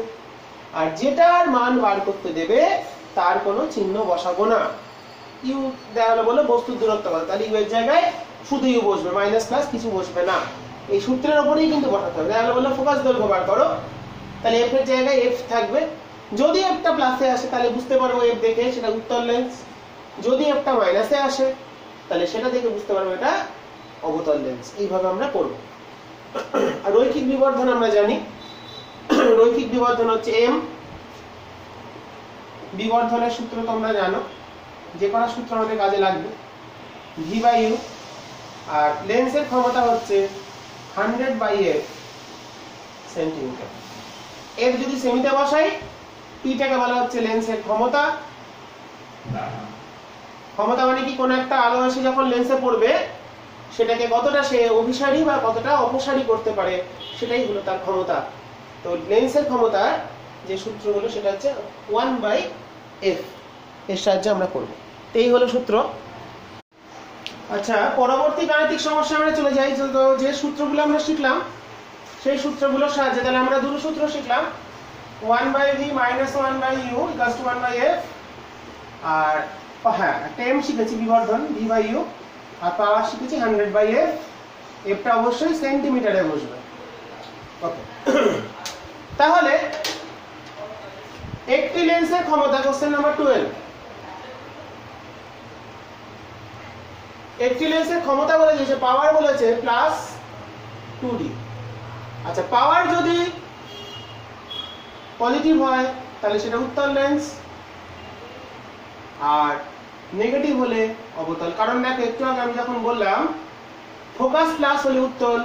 আর যেটার মান বার করতে দেবে তার কোনো চিহ্ন বসাবো না। ইউ দেওয়া হলো বলে বস্তুর দূরত্ব কত, তাহলে ইউ এর জায়গায় শুধু ইউ বসবে, মাইনাস প্লাস কিছু বসবে না। এই সূত্রের উপরেই কিন্তু বসাতে হবে। দেওয়া হলো বলে ফোকাস দৈর্ঘ্য বার করো, তাহলে এফ এর জায়গায় এফ থাকবে। যদি এফটা প্লাসে আসে তাহলে বুঝতে পারবো এফ দেখে সেটা উত্তল লেন্স, যদি এফটা মাইনাসে আসে তাহলে সেটা দেখে বুঝতে পারবো এটা অবতল লেন্স। এইভাবে আমরা করব। আর রৈখিক বিবর্ধন আমরা জানি, রৈখিক বিবর্ধন হচ্ছে এম। বিবর্ধনের সূত্র তোমরা জানো, যে কোনো সূত্র আমাদের কাজে লাগবে, v/u। আর লেন্সের ক্ষমতা হচ্ছে 100/f সেন্টিমিটার। এফ যদি সেমিতে বসাই, পিটাকে বলা হচ্ছে লেন্সের ক্ষমতা। ক্ষমতা মানে কি, কোন একটা আলো এসে যখন লেন্সে পড়বে সেটাকে কতটা সে অভিসারী বা কতটা অপসারী করতে পারে, সেটাই হলো তার ক্ষমতা। তো লেন্সের ক্ষমতা যে সূত্র হলো সেটা হচ্ছে 1/f এর সাহায্যে আমরা করব। এই হলো সূত্র। আচ্ছা, পরবর্তী গাণিতিক সমস্যা আমরা চলে যাই। তো যে সূত্রগুলো আমরা শিখলাম সেই সূত্রগুলোর সাহায্যে তাহলে আমরা দুটো সূত্র শিখলাম, 1/v - 1/u = 1/f, আর হ্যাঁ একটা m শিখেছি বিবর্ধন v/u, আর পাওয়ার শিখেছি 100/f। এফটা অবশ্যই সেন্টিমিটারে বসবে। ওকে, তাহলে একটি লেন্সের ক্ষমতা, কোশ্চেন নাম্বার 12, একটি লেন্সের ক্ষমতা বলে দিয়েছে, পাওয়ার বলেছে +2d। আচ্ছা, পাওয়ার যদি পজিটিভ হয় তাহলে সেটা উত্তল লেন্স, আর নেগেটিভ হলে অবতল। কারণ দেখো একটু আগে আমি যখন বললাম ফোকাস প্লাস হলে উত্তল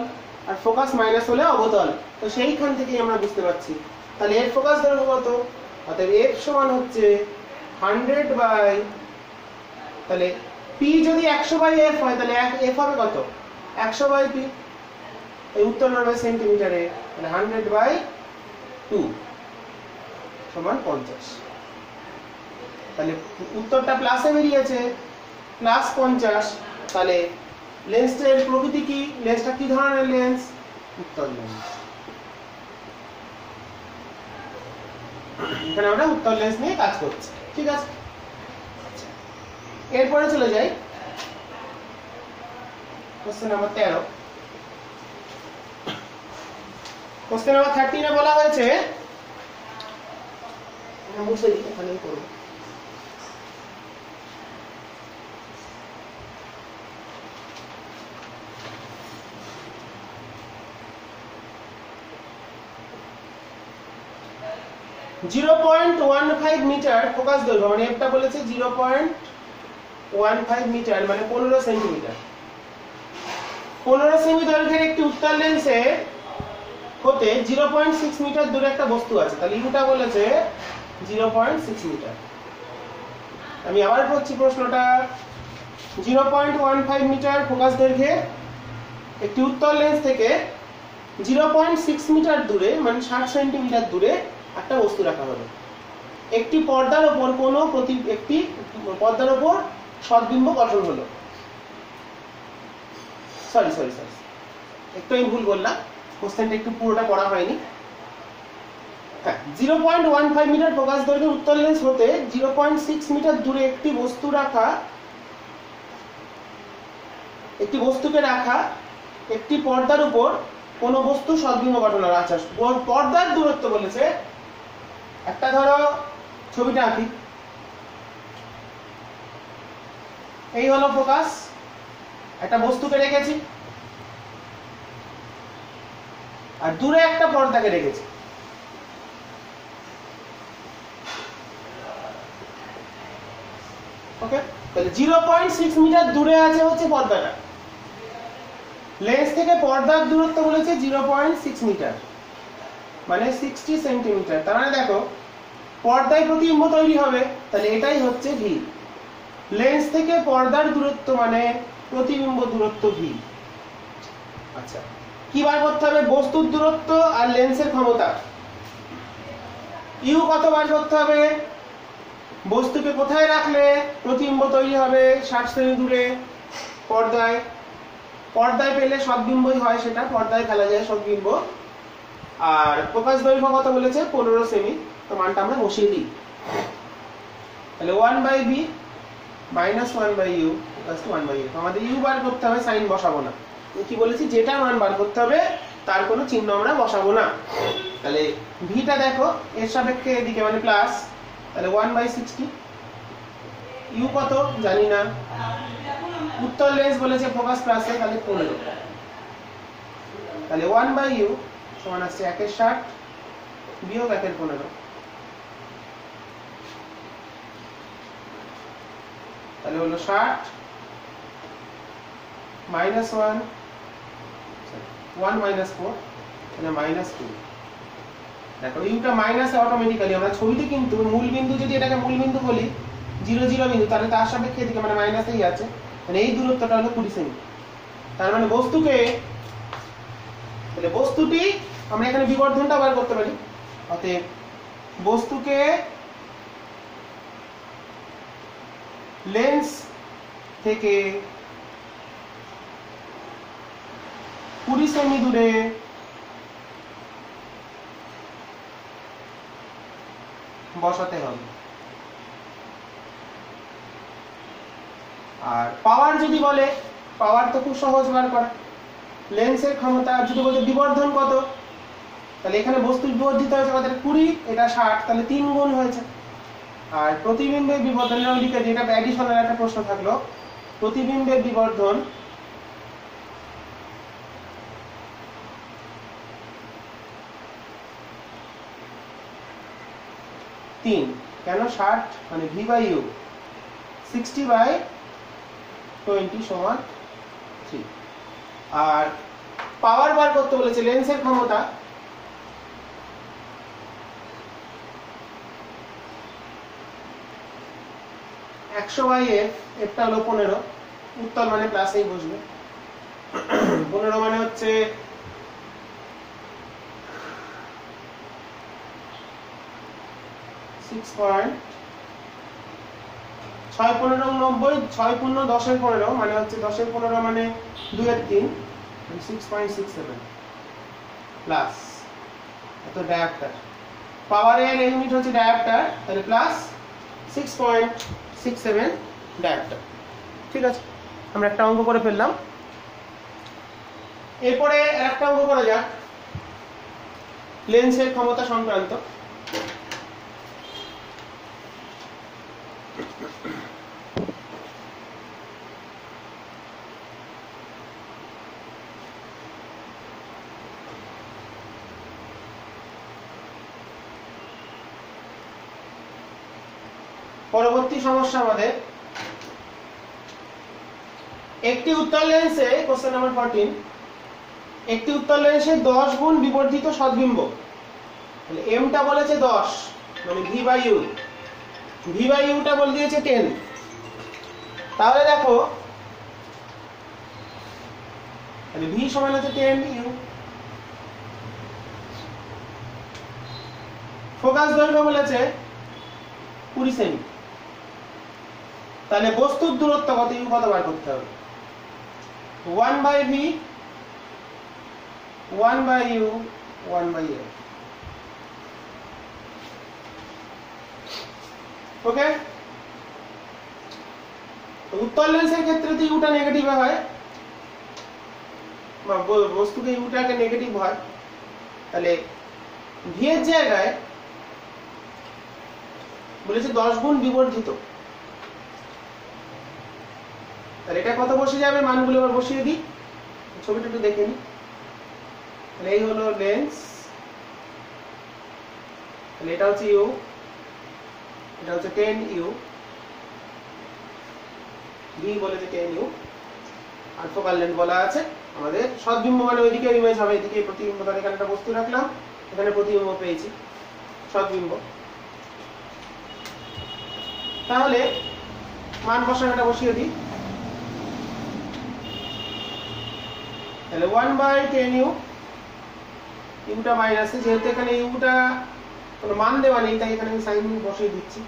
আর ফোকাস মাইনাস হলে অবতল, তো সেইখান থেকেই আমরা বুঝতে পারছি। তাহলে এর ফোকাস দৈর্ঘ্য কত? অতএব f সমান হচ্ছে 100 তাহলে p যদি 100/f হয় তাহলে f হবে কত? 100/p। এই উত্তর হবে সেন্টিমিটারে, মানে 100/2 সমান 50। তাহলে উত্তরটা প্লাসে বেরিয়েছে, +50। তাহলে লেন্সের প্রকৃতি কি? লেন্সটা কি ধরনের লেন্স? উত্তল লেন্স। এখানে আমরা উত্তল লেন্স নিয়ে কাজ করছি, ঠিক আছে। এরপরে চলে যাই কোশ্চেন নাম্বার 13। কোশ্চেন নাম্বার 13 এ বলা হয়েছে, মুছে দিই, এখানেই করব। (0.15 মিটার ফোকাস দৈর্ঘ্য, মানে এটা বলেছে 0.15 মিটার মানে 15 সেন্টিমিটার। 15 সেমি দৈর্ঘ্যের একটি উত্তল লেন্সে হতে 0.6 মিটার দূরে একটা বস্তু আছে। তাহলে ইউটা বলেছে 0.6 মিটার। আমি আবার পড়ছি প্রশ্নটা, 0.15 মিটার ফোকাস দৈর্ঘ্যে একটি উত্তল লেন্স থেকে 0.6 মিটার দূরে মানে 60 সেন্টিমিটার দূরে একটা বস্তু রাখা হলো। একটি পর্দার উপর একটি পর্দার উপর সদ্বিম্ব গঠন হলো। সরি একটু আমি ভুল বললাম, কোশ্চেনটা একটু পুরোটা পড়া হয়নি। হ্যাঁ, 0.15 মিটার ফোকাস দৈর্ঘ্যের উত্তল লেন্স হতে 0.6 মিটার দূরে একটি বস্তুকে রাখা একটি পর্দার উপর কোন বস্তু সদ্বিম্ব গঠন হলো। আচ্ছা, পর্দার দূরত্ব বলেছে, একটা ধরো ছবিটা আঁকি, এই হলো ফোকাস, একটা বস্তুকে রেখেছি আর দূরে একটা পর্দাকে রেখেছি। ওকে, তাহলে 0.6 মিটার দূরে আছে হচ্ছে পর্দাটা। লেন্স থেকে পর্দার দূরত্ব বলেছে 0.6 মিটার মানে 60 সেন্টিমিটার। তার মানে দেখো পর্দায় প্রতিবিম্ব তৈরি হবে, তাহলে এটাই হচ্ছে v। লেন্স থেকে পর্দার দূরত্ব মানে প্রতিবিম্ব দূরত্ব v। আচ্ছা, কি বার করতে হবে? বস্তুর দূরত্ব আর লেন্সের ক্ষমতা। ইউ কত বার করতে হবে? বস্তুকে কোথায় রাখলে প্রতিবিম্ব তৈরি হবে? 60 সেমি দূরে পর্দায়। পর্দায় পেলে সদ্বিম্বই হয়, সেটা পর্দায় ফেলা যায় সদ্বিম্ব। আর ফোকাস দৈর্ঘ্য কত বলেছে? 15 সেমি। তো মানটা আমরা বসিয়ে দিই। তাহলে 1/v - 1/u = 1/f। আমাদের u বার করতে হবে, সাইন বসাবো না। কি বলেছি? যেটা মান বার করতে হবে তার কোনো চিহ্ন আমরা বসাবো না। তাহলে ভিটা দেখো এর সাপেক্ষে এদিকে মানে প্লাস, তাহলে 1/60। ইউ কত জানি না, উত্তল লেন্স বলেছে ফোকাস প্লাসে, তাহলে 15। তাহলে 1/u সমান আসছে 1/60 বিয়োগ 1/15। তাহলে হলো 60 - 1 -4 মানে -2। দেখো ইউটা মাইনাসে অটোমেটিক্যালি, আমরা ছবিতে কিন্তু মূল বিন্দু, যদি এটাকে মূল বিন্দু বলি 0 0 বিন্দু, তাহলে তার সাপেক্ষে এদিকে মানে মাইনাসেই আছে, মানে এই দূরত্বটা হলো 20 সেমি। তার মানে বস্তুটি আমরা এখানে বিবর্ধনটা বার করতে পারি। অতএব বস্তুকে লেন্স থেকে 20 সেমি দূরে বসাতে হবে। আর পাওয়ার যদি বলে, পাওয়ার তো খুব সহজ বার করা, লেন্সের ক্ষমতা যদি বলতে বিবর্ধন কত, তাহলে এখানে বস্তু বিবর্ধিত হয়েছে আমাদের 20, এটা 60, তাহলে 3 গুণ হয়েছে। আর প্রতিবিম্বের বিবর্ধনের দিকে যেটা অ্যাডিশনাল একটা প্রশ্ন থাকলো, প্রতিবিম্বের বিবর্ধন তিন, কেন 60 মানে v/u 60/20 সমান 3। আর পাওয়ার বার করতে বলেছে লেন্সের ক্ষমতা, f/টা হলো 15, উত্তল মানে প্লাসেই বসবে, 15 মানে হচ্ছে 6.6 15 90, 6 পূর্ণ 10 এর 15 মানে হচ্ছে 10 এর 15 মানে 2 এর 3, 6.67 প্লাস এত ডায়াপ্টার, পাওয়ারের ইউনিট হচ্ছে ডায়াপ্টার, তাহলে প্লাস 6.67 ডায়াপ্টার। ঠিক আছে, আমরা একটা অঙ্ক করে ফেললাম। এরপরে আরেকটা অঙ্ক করা যাক লেন্সের ক্ষমতা সংক্রান্ত। পরবর্তী সমস্যা আমাদের একটি উত্তল লেন্সে, কোশ্চেন নাম্বার 14, একটি উত্তল লেন্সে 10 গুণ বিবর্ধিত সদ্বিম্ব, তাহলে m টা বলেছে 10 মানে v/u, v/u টা বলে দিয়েছে 10। তাহলে দেখো তাহলে v সমান হচ্ছে 10u। ফোকাস দৈর্ঘ্য বলেছে 20 সেমি, তাহলে বস্তুর দূরত্ব কত, u কত বার করতে হবে, 1/v 1/u 1/f। ওকে, তো উত্তল লেন্সের ক্ষেত্রে তো ইউটা নেগেটিভ হয়, বা বস্তুকে ইউটাকে নেগেটিভ হয়, তাহলে ভি এর জায়গায় বলেছে 10 গুণ বিবর্ধিত, তাহলে এটা কত বসে যাবে, মানগুলো এবার বসিয়ে দিই, ছবিটা একটু দেখে নিই। তাহলে এই হলো লেন্স, তাহলে এটা হচ্ছে ইউ, এটা হচ্ছে 10u, v বলেছে 10u, আর ফোকাল লেন্থ বলা আছে আমাদের সদ্বিম্ব মানে ওইদিকে ইমেজ হবে, এদিকে প্রতিবিম্ব, তাহলে এখানে একটা বস্তু রাখলাম, এখানে প্রতিবিম্ব পেয়েছি সদ্বিম্ব। তাহলে মান বসানোটা বসিয়ে দিই, তাহলে 1/10u, ইউটা মাইনাসে, যেহেতু এখানে ইউটা কোনো মান দেওয়া নেই তাই এখানে আমি সাইন বসিয়ে দিচ্ছি,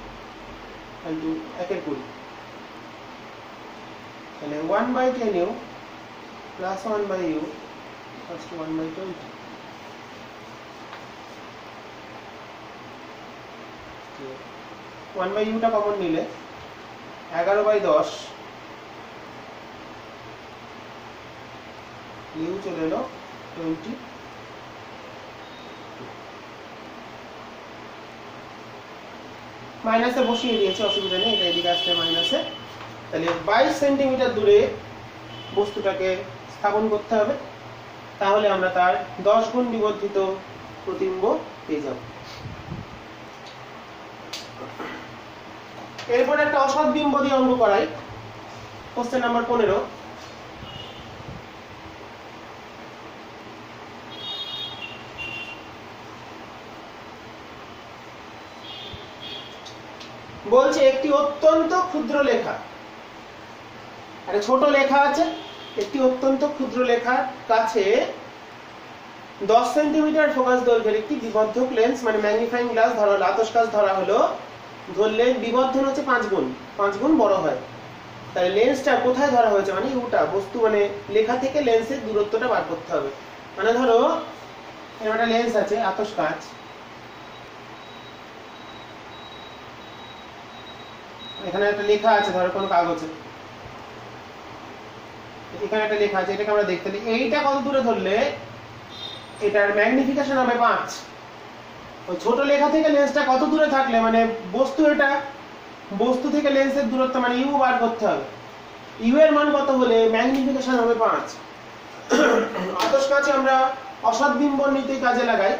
কিন্তু 1/20, তাহলে 1/10u plus 1/u first 1/20, 1/u টা কমন নিলে 11/10, u চলে এলো 20, মাইনাসে বসিয়ে দিয়েছে, অসুবিধা নেই, এটা এদিকে আসছে মাইনাসে। তাহলে 22 সেন্টিমিটার দূরে বস্তুটাকে স্থাপন করতে হবে, তাহলে আমরা তার 10 গুণ বিবর্ধিত প্রতিবিম্ব পেয়ে যাব। এরপর একটা অসৎ বিম্ব দিয়ে অঙ্ক করাই, কোশ্চেন নাম্বার 15। বলছে একটি অত্যন্ত ক্ষুদ্র লেখা, একটা ছোট লেখা আছে, একটি অত্যন্ত ক্ষুদ্র লেখার কাছে 10 সেন্টিমিটার ফোকাস দৈর্ঘ্যের একটি বিবর্ধক লেন্স মানে ম্যাগনিফাইং গ্লাস ধরা হলো, আতশ কাচ ধরা হলো, ধরলে বিবর্ধন হচ্ছে 5 গুণ বড় হয়। তাহলে লেন্সটা কোথায় ধরা হয়েছে মানে ইউটা বস্তু মানে লেখা থেকে লেন্সের দূরত্বটা বার করতে হবে। মানে ধরো এর একটা লেন্স আছে আতশ কাচ, এখানে একটা লেখা আছে ধরো কোনো কাগজে, এখানে একটা লেখা আছে, এটাকে আমরা দেখতে দিই। এইটা কত দূরে ধরলে এটার ম্যাগনিফিকেশন হবে 5। ওই ছোট লেখা থেকে লেন্সটা কত দূরে থাকলে মানে বস্তু, এটা বস্তু থেকে লেন্সের দূরত্ব মানে ইউ বার করতে হবে। ইউ এর মান কত হলে ম্যাগনিফিকেশন হবে 5। আতশ কাচে আমরা অসৎ বিম্বন নিতে কাজে লাগাই।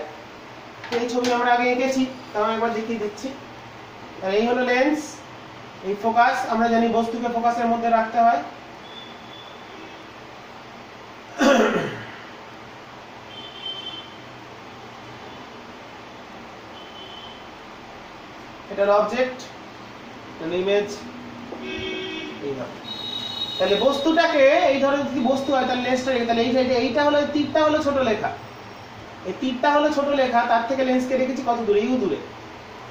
এই ছবি আমরা আগে এঁকেছি, তাও একবার দেখিয়ে দিচ্ছি। তাহলে এই হলো লেন্স, এই ফোকাস, আমরা জানি বস্তুকে ফোকাসের মধ্যে রাখতে হয়। এটার অবজেক্ট ইমেজ এইভাবে। তাহলে বস্তুটাকে এই ধরো যদি বস্তু হয় তাহলে লেন্সটা, তাহলে এইটা হলো তীরটা হলো ছোট লেখা, এই তীরটা হলো ছোট লেখা, তার থেকে লেন্সকে রেখেছি কত দূরে, ইউ দূরে।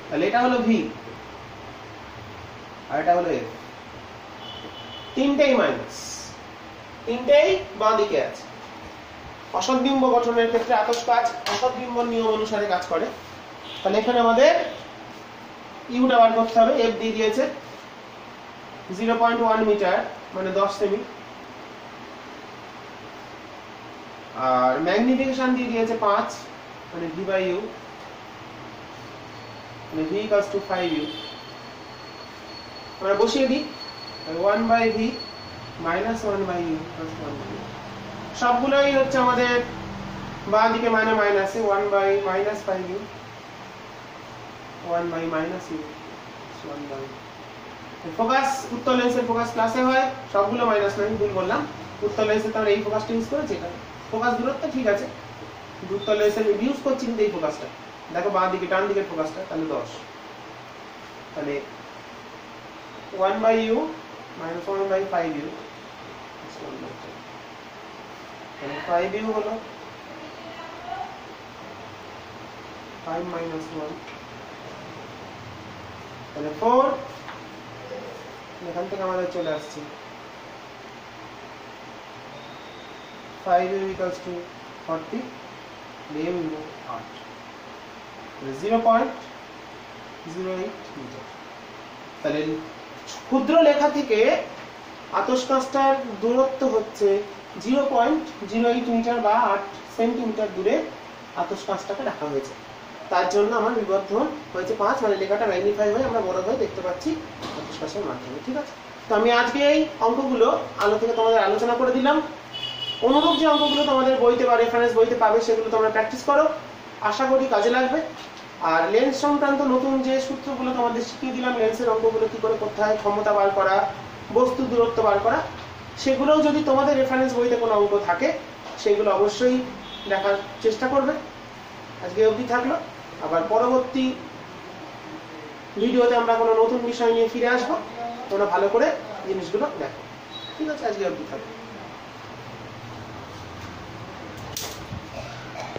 তাহলে এটা হলো ভি আর এটা হলো এফ, তিনটেই মাইনাস, তিনটেই বাঁ দিকে আছে। অসৎ বিম্ব গঠনের ক্ষেত্রে আতশ কাচ অসৎ বিম্বন নিয়ম অনুসারে কাজ করে। তাহলে এখানে আমাদের ইউটা বার করতে হবে। এফ দিয়ে দিয়েছে 0.1 মিটার মানে 10 সেমি, আর ম্যাগনিফিকেশন দিয়ে দিয়েছে 5 মানে ভি বাই ইউ মানে ভি ইকুয়ালস টু 5u। আমরা বসিয়ে দিই 1 by V minus 1 by U plus 1 by U. সবগুলোই হচ্ছে আমাদের বাঁ দিকে মানে মাইনাসে 1 by minus 5u 1 by minus U 1 by. Focus উত্তল লেন্সের ফোকাস প্লাসে হয়, সবগুলো মাইনাস নয়, ভুল বললাম। উত্তল লেন্সে তো আমরা এই ফোকাসটা ইউজ করেছি, এটা ফোকাস দূরত্ব ঠিক আছে, উত্তল লেন্সের ইউজ করছি কিন্তু এই ফোকাসটা দেখো বাঁ দিকে ডান দিকের ফোকাসটা, তাহলে 10। তাহলে 1 by you minus 1 by 5u, তাহলে 5u হলো 5 মাইনাস 1, তাহলে 4। এখান থেকে আমাদের চলে আসছে 5u equals to 40, m হলো 8, 0.08 মিটার। তাহলে ক্ষুদ্র লেখা থেকে আতশ কাচটার দূরত্ব হচ্ছে 0.08 মিটার বা 8 সেন্টিমিটার দূরে আতশ কাচটাকে রাখা হয়েছে। তার জন্য আমার বিবর্ধন হয়েছে 5, মানে লেখাটা ম্যাগনিফাই হয়ে আমরা বড় হয়ে দেখতে পাচ্ছি আতশ কাচের মাধ্যমে। ঠিক আছে, তো আমি আজকে এই অঙ্কগুলো আলো থেকে তোমাদের আলোচনা করে দিলাম। অনুরূপ যে অঙ্কগুলো তোমাদের বইতে বা রেফারেন্স বইতে পাবে সেগুলো তোমরা প্র্যাকটিস করো, আশা করি কাজে লাগবে। আর লেন্স সংক্রান্ত নতুন যে সূত্রগুলো তোমাদের শিখিয়ে দিলাম, লেন্সের অঙ্কগুলো কি করে করতে হয়, ক্ষমতা বার করা, বস্তু দূরত্ব বার করা, সেগুলোও যদি তোমাদের রেফারেন্স বইতে কোনো অঙ্ক থাকে সেগুলো অবশ্যই দেখার চেষ্টা করবে। আজকে অবধি থাকলো, আবার পরবর্তী ভিডিওতে আমরা কোনো নতুন বিষয় নিয়ে ফিরে আসবো, তোমরা ভালো করে জিনিসগুলো দেখো। ঠিক আছে, আজকে অবধি থাকলো।